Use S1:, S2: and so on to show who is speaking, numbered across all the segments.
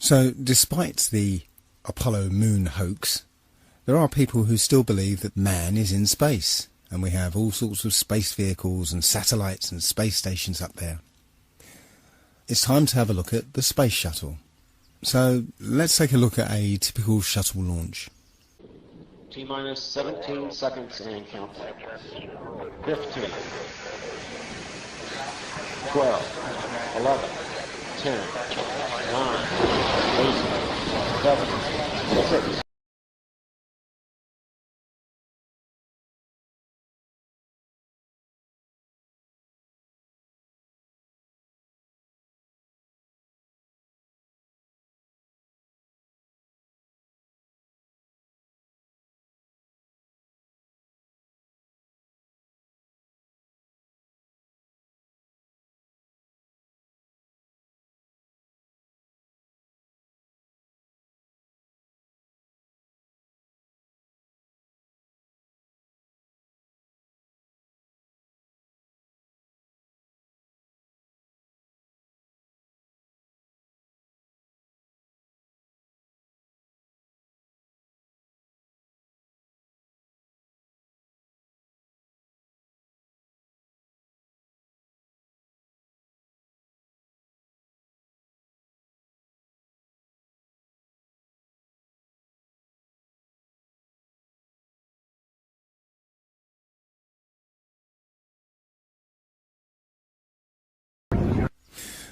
S1: So, despite the Apollo moon hoax, there are people who still believe that man is in space, and we have all sorts of space vehicles and satellites and space stations up there. It's time to have a look at the space shuttle. So, let's take a look at a typical shuttle launch.
S2: T-minus 17 seconds and count. 15, 12, 11, 10, 9, 8, 7, 6.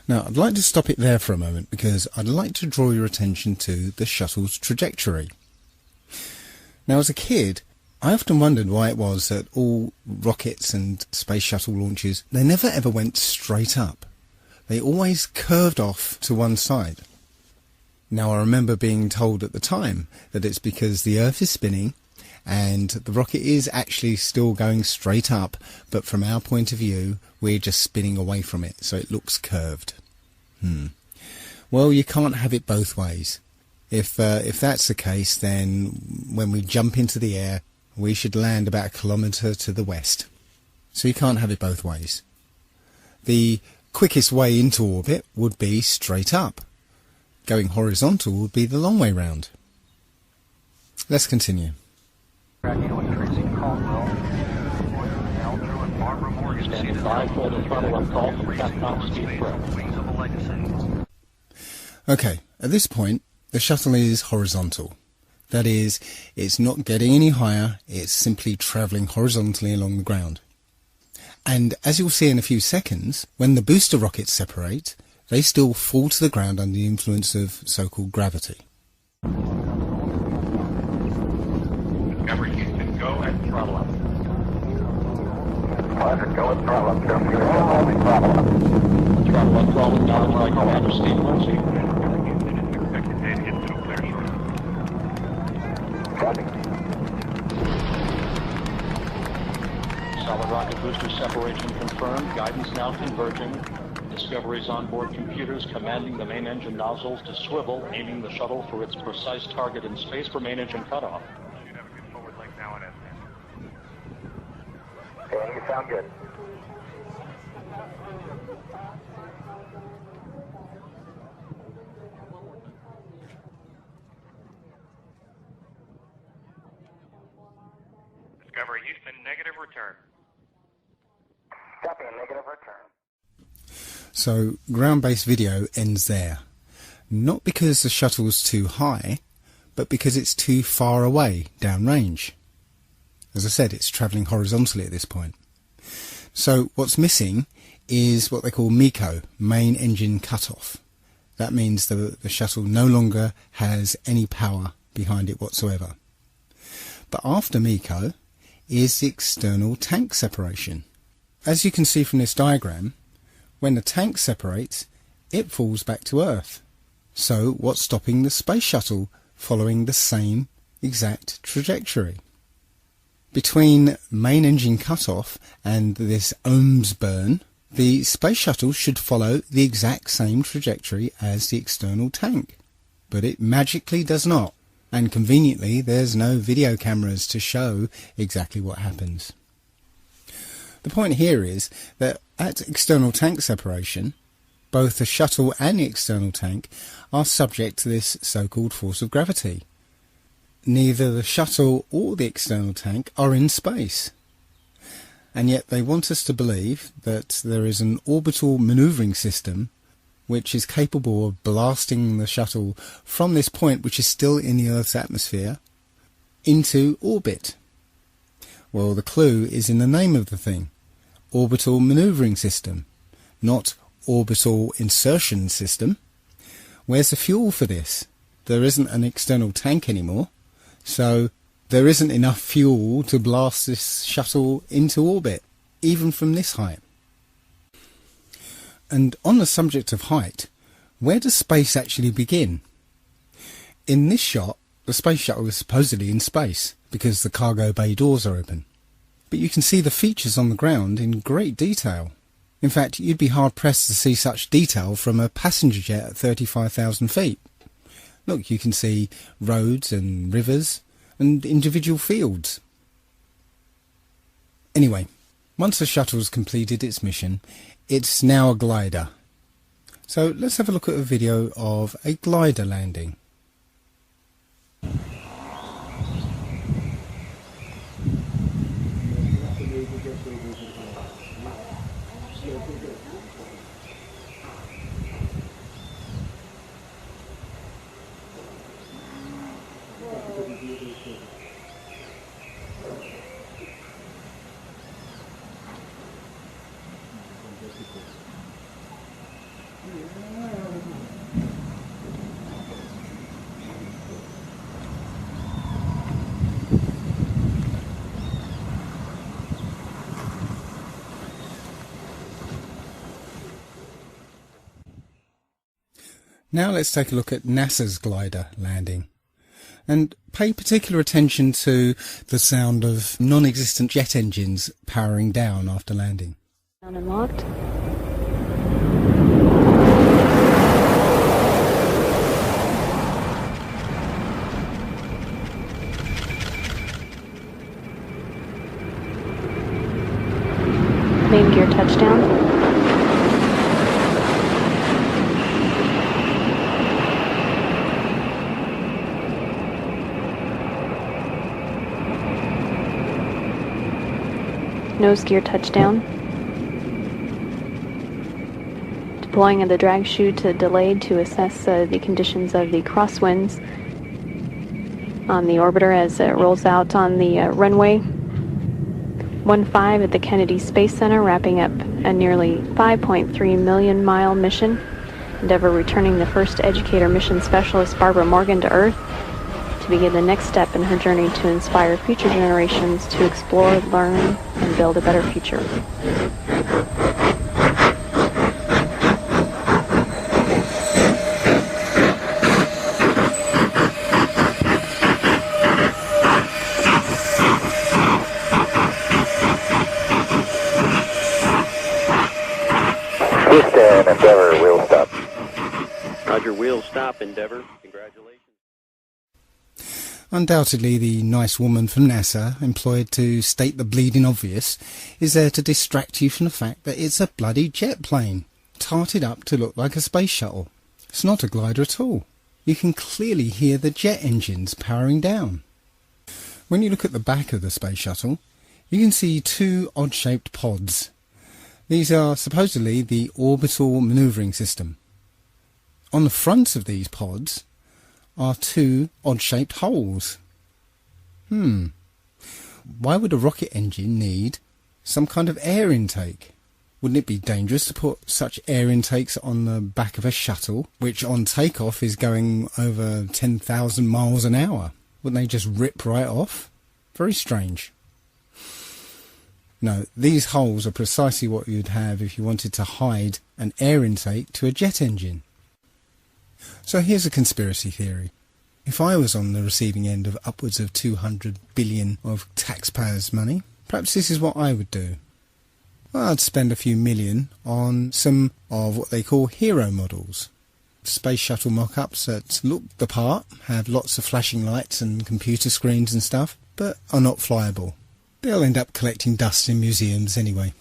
S1: Now, I'd like to stop it there for a moment because I'd like to draw your attention to the shuttle's trajectory. Now, as a kid, I often wondered why it was that all rockets and space shuttle launches, they never ever went straight up. They always curved off to one side. Now, I remember being told at the time that it's because the Earth is spinning and the rocket is actually still going straight up, but from our point of view, we're just spinning away from it, so it looks curved. Well, you can't have it both ways. If that's the case, then when we jump into the air, we should land about a kilometre to the west. So you can't have it both ways. The quickest way into orbit would be straight up. Going horizontal would be the long way round. Let's continue.
S2: Standing by for the throttle up call from Capcom Speed Pro.
S1: Okay, at this point, the shuttle is horizontal. That is, it's not getting any higher, it's simply travelling horizontally along the ground. And as you'll see in a few seconds, when the booster rockets separate, they still fall to the ground under the influence of so-called gravity.
S3: Discovery, you can go and throttle up.
S4: Roger, go and throttle up. Throttle up.
S2: Throttle up, throttle down by Commander Steve Lindsay.
S3: Expected to hit middle clear shortly.
S4: Copy.
S2: Solid rocket booster separation confirmed. Guidance now converging. Discovery's onboard computers commanding the main engine nozzles to swivel, aiming the shuttle for its precise target in space for main engine cutoff.
S3: Should have a good forward leg now on S10.
S4: Okay, you sound good.
S3: Discovery Houston, negative return.
S4: Copy, a negative return.
S1: So, ground-based video ends there. Not because the shuttle's too high, but because it's too far away downrange. As I said, it's travelling horizontally at this point. So what's missing is what they call MECO, main engine cutoff. That means the shuttle no longer has any power behind it whatsoever. But after MECO is the external tank separation. As you can see from this diagram, when the tank separates, it falls back to Earth. So what's stopping the space shuttle following the same exact trajectory? Between main engine cutoff and this ohms burn, the space shuttle should follow the exact same trajectory as the external tank. But it magically does not. And conveniently, there's no video cameras to show exactly what happens. The point here is that at external tank separation, Both the shuttle and the external tank are subject to this so-called force of gravity. Neither the shuttle or the external tank are in space. And yet they want us to believe that there is an orbital manoeuvring system which is capable of blasting the shuttle from this point, which is still in the Earth's atmosphere, into orbit. Well, the clue is in the name of the thing. Orbital manoeuvring system, not orbital insertion system. Where's the fuel for this? There isn't an external tank anymore, so there isn't enough fuel to blast this shuttle into orbit, even from this height. And on the subject of height, where does space actually begin? In this shot, the space shuttle is supposedly in space, because the cargo bay doors are open. But you can see the features on the ground in great detail. In fact, you'd be hard-pressed to see such detail from a passenger jet at 35,000 feet. Look, you can see roads and rivers and individual fields. Anyway, once the shuttle's completed its mission, it's now a glider. So let's have a look at a video of a glider landing. Now let's take a look at NASA's glider landing, and pay particular attention to the sound of non-existent jet engines powering down after landing.
S5: Down and locked. Main gear touchdown. Nose gear touchdown. Deploying of the drag chute delayed to assess the conditions of the crosswinds on the orbiter as it rolls out on the runway 15 at the Kennedy Space Center, wrapping up a nearly 5.3 million mile mission. Endeavour returning the first educator mission specialist Barbara Morgan to Earth to begin the next step in her journey to inspire future generations to explore, learn, and build a better future.
S4: Houston, Endeavour, wheel stop.
S6: Roger, wheel stop, Endeavour. Congratulations.
S1: Undoubtedly, the nice woman from NASA, employed to state the bleeding obvious, is there to distract you from the fact that it's a bloody jet plane, tarted up to look like a space shuttle. It's not a glider at all. You can clearly hear the jet engines powering down. When you look at the back of the space shuttle, you can see two odd-shaped pods. These are supposedly the orbital manoeuvring system. On the front of these pods are two odd-shaped holes. Why would a rocket engine need some kind of air intake? Wouldn't it be dangerous to put such air intakes on the back of a shuttle, which on takeoff is going over 10,000 miles an hour? Wouldn't they just rip right off? Very strange. No, these holes are precisely what you'd have if you wanted to hide an air intake to a jet engine. So here's a conspiracy theory. If I was on the receiving end of upwards of 200 billion of taxpayers' money, perhaps this is what I would do. I'd spend a few million on some of what they call hero models. Space shuttle mock-ups that look the part, have lots of flashing lights and computer screens and stuff, but are not flyable. They'll end up collecting dust in museums anyway.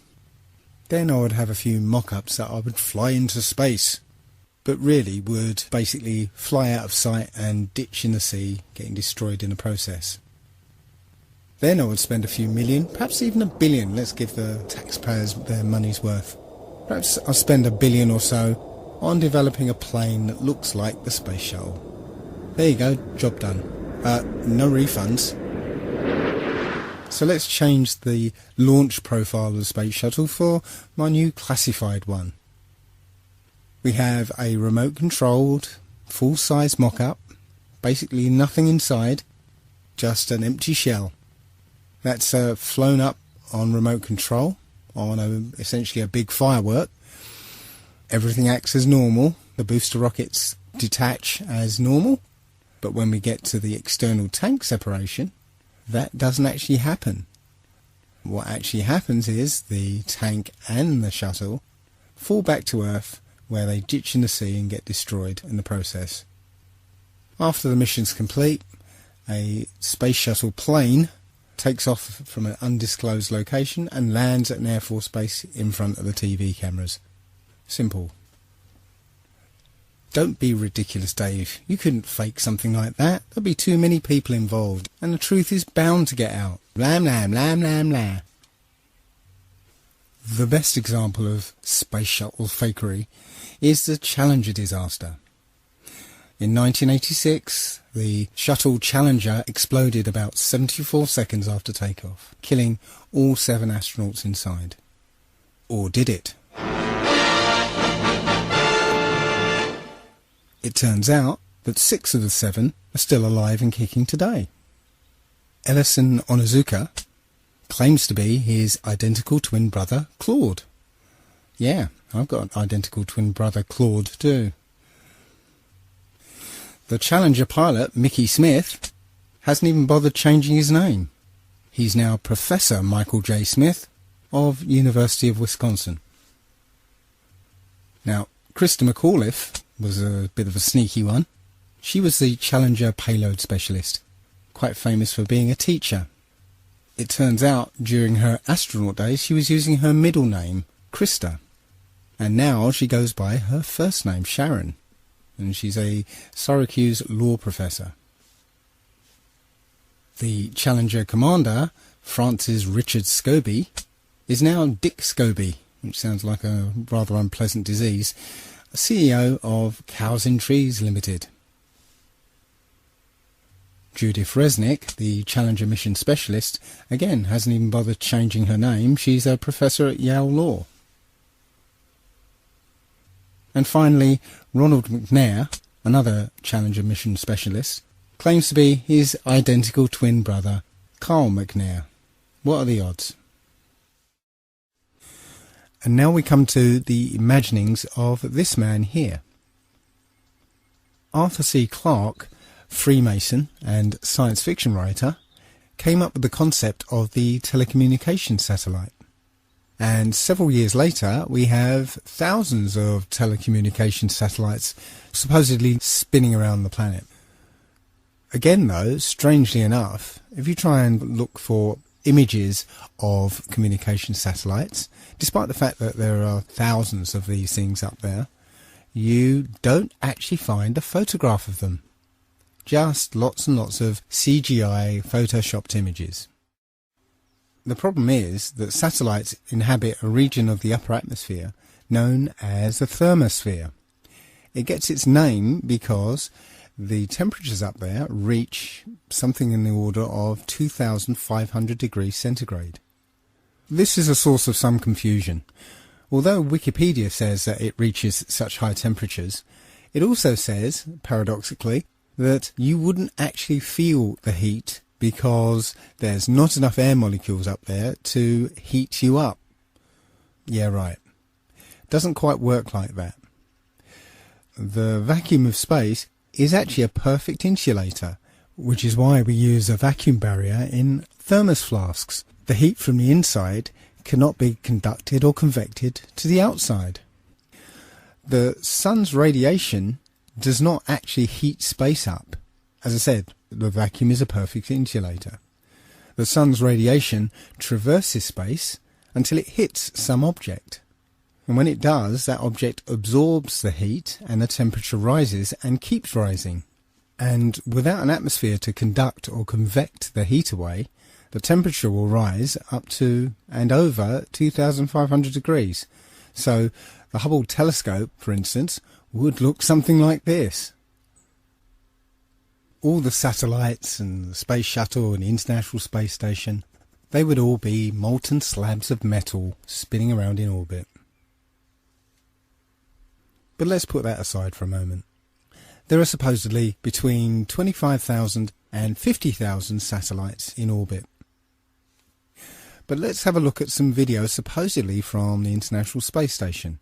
S1: Then I would have a few mock-ups that I would fly into space, but really would basically fly out of sight and ditch in the sea, getting destroyed in the process. Then I would spend a few million, perhaps even $1 billion, let's give the taxpayers their money's worth. Perhaps I'll spend $1 billion or so on developing a plane that looks like the space shuttle. There you go, job done. No refunds. So let's change the launch profile of the space shuttle for my new classified one. We have a remote controlled, full-size mock-up, basically nothing inside, just an empty shell. That's flown up on remote control, on essentially a big firework. Everything acts as normal. The booster rockets detach as normal. But when we get to the external tank separation, that doesn't actually happen. What actually happens is the tank and the shuttle fall back to Earth, where they ditch in the sea and get destroyed in the process. After the mission's complete, a space shuttle plane takes off from an undisclosed location and lands at an Air Force base in front of the TV cameras. Simple. Don't be ridiculous, Dave. You couldn't fake something like that. There'd be too many people involved, and the truth is bound to get out. Lam lam lam lam lam. The best example of space shuttle fakery is the Challenger disaster. In 1986, the shuttle Challenger exploded about 74 seconds after takeoff, killing all 7 astronauts inside. Or did it? It turns out that 6 of the 7 are still alive and kicking today. Ellison Onizuka claims to be his identical twin brother, Claude. Yeah, I've got an identical twin brother, Claude, too. The Challenger pilot, Mickey Smith, hasn't even bothered changing his name. He's now Professor Michael J. Smith of University of Wisconsin. Now, Krista McAuliffe was a bit of a sneaky one. She was the Challenger payload specialist, quite famous for being a teacher. It turns out during her astronaut days she was using her middle name, Krista, and now she goes by her first name, Sharon, and she's a Syracuse law professor. The Challenger commander, Francis Richard Scobie, is now Dick Scobie, which sounds like a rather unpleasant disease, CEO of Cows in Trees Limited. Judith Resnick, the Challenger mission specialist, again hasn't even bothered changing her name. She's a professor at Yale Law. And finally, Ronald McNair, another Challenger mission specialist, claims to be his identical twin brother, Carl McNair. What are the odds? And now we come to the imaginings of this man here. Arthur C. Clarke, Freemason and science fiction writer, came up with the concept of the telecommunications satellite. And several years later, we have thousands of telecommunications satellites supposedly spinning around the planet. Again, though, strangely enough, if you try and look for images of communication satellites, despite the fact that there are thousands of these things up there, you don't actually find a photograph of them. Just lots and lots of CGI photoshopped images. The problem is that satellites inhabit a region of the upper atmosphere known as the thermosphere. It gets its name because the temperatures up there reach something in the order of 2,500 degrees centigrade. This is a source of some confusion. Although Wikipedia says that it reaches such high temperatures, it also says, paradoxically, that you wouldn't actually feel the heat because there's not enough air molecules up there to heat you up. Yeah, right. Doesn't quite work like that. The vacuum of space is actually a perfect insulator, which is why we use a vacuum barrier in thermos flasks. The heat from the inside cannot be conducted or convected to the outside. The sun's radiation does not actually heat space up. As I said, the vacuum is a perfect insulator. The sun's radiation traverses space until it hits some object. And when it does, that object absorbs the heat and the temperature rises and keeps rising. And without an atmosphere to conduct or convect the heat away, the temperature will rise up to and over 2,500 degrees. So the Hubble telescope, for instance, would look something like this. All the satellites and the Space Shuttle and the International Space Station, they would all be molten slabs of metal spinning around in orbit. But let's put that aside for a moment. There are supposedly between 25,000 and 50,000 satellites in orbit. But let's have a look at some videos supposedly from the International Space Station.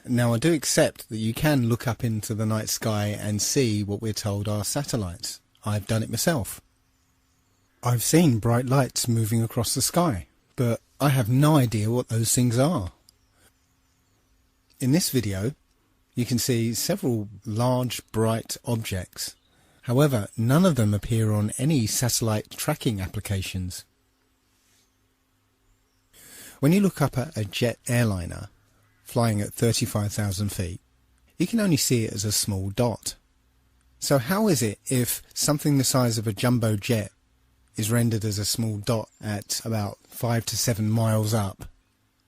S1: Now, I do accept that you can look up into the night sky and see what we're told are satellites. I've done it myself. I've seen bright lights moving across the sky, but I have no idea what those things are. In this video, you can see several large, bright objects. However, none of them appear on any satellite tracking applications. When you look up at a jet airliner, flying at 35,000 feet, you can only see it as a small dot. So how is it if something the size of a jumbo jet is rendered as a small dot at about 5 to 7 miles up,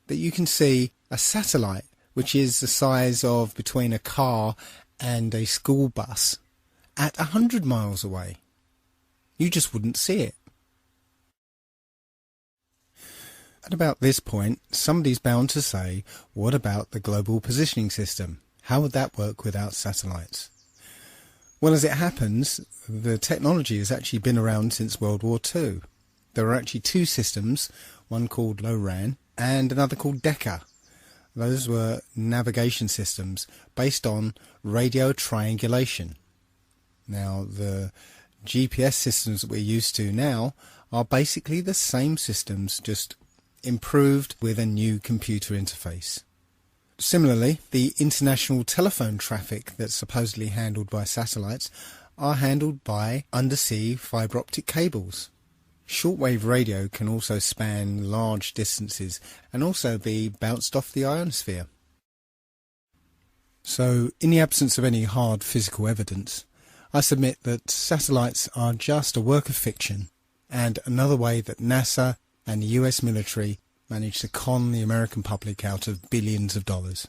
S1: that you can see a satellite which is the size of between a car and a school bus at 100 miles away? You just wouldn't see it. At about this point, somebody's bound to say, what about the global positioning system? How would that work without satellites? Well, as it happens, the technology has actually been around since World War II. There are actually two systems, one called LORAN and another called DECA. Those were navigation systems based on radio triangulation. Now, the GPS systems that we're used to now are basically the same systems, just improved with a new computer interface. Similarly, the international telephone traffic that's supposedly handled by satellites are handled by undersea fibre optic cables. Shortwave radio can also span large distances and also be bounced off the ionosphere. So, in the absence of any hard physical evidence, I submit that satellites are just a work of fiction and another way that NASA and the US military managed to con the American public out of billions of dollars.